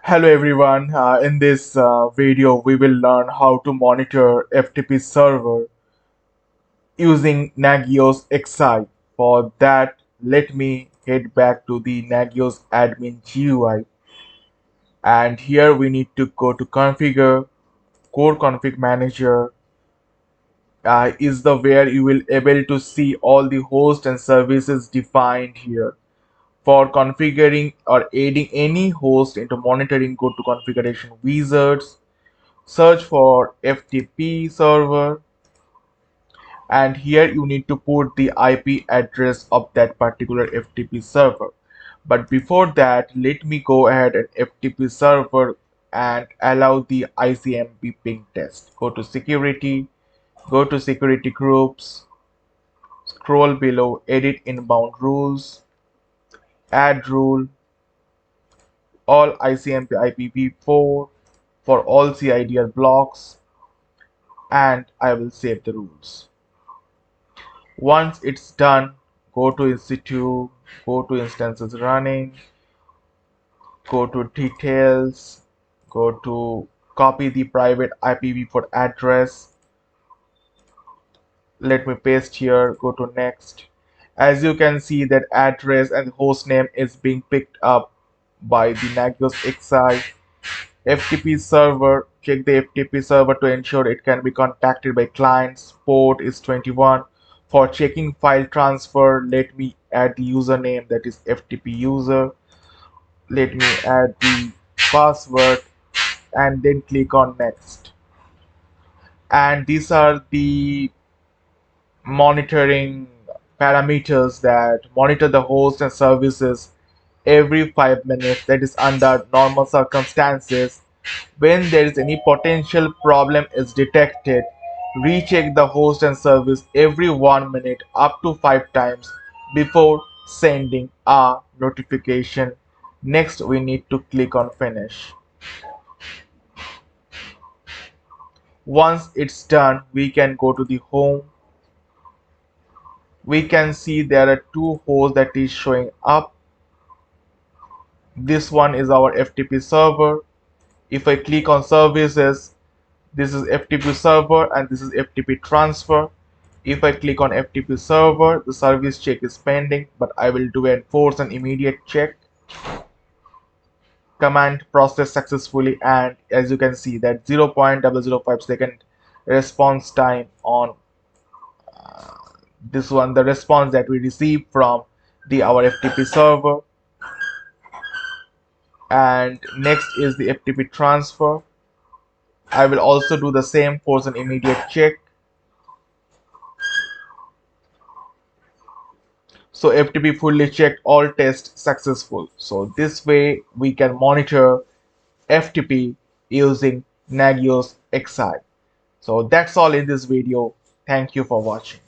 Hello everyone. In this video, we will learn how to monitor FTP server using Nagios XI. For that, let me head back to the Nagios admin GUI, and here we need to go to Configure. Core Config Manager is the where you will able to see all the hosts and services defined here. For configuring or adding any host into monitoring, go to Configuration Wizards, search for FTP server, and here you need to put the IP address of that particular FTP server. But before that, let me go ahead and FTP server and allow the ICMP ping test. Go to security, go to security groups, scroll below, edit inbound rules, add rule, all ICMP IPv4 for all CIDR blocks, and I will save the rules. Once it's done, go to institute, go to instances running, go to details, go to copy the private IPv4 address. Let me paste here, go to next. As you can see that address and host name is being picked up by the Nagios XI FTP server. Check the FTP server to ensure it can be contacted by clients. Port is 21. For checking file transfer, let me add the username, that is FTP user. Let me add the password and then click on next. And these are the monitoring parameters that monitor the host and services every 5 minutes, that is under normal circumstances. When there is any potential problem is detected, recheck the host and service every 1 minute up to 5 times before sending a notification. Next, we need to click on finish. Once it's done, we can go to the home. We can see there are two hosts that is showing up. This one is our FTP server. If I click on services, this is FTP server and this is FTP transfer. If I click on FTP server, the service check is pending, but I will do and force an immediate check. Command processed successfully, and as you can see that 0.005 second response time on this one, the response that we received from the our FTP server. And next is the FTP transfer. I will also do the same, force an immediate check. So FTP fully checked, all tests successful. So this way we can monitor FTP using Nagios XI. So that's all in this video. Thank you for watching.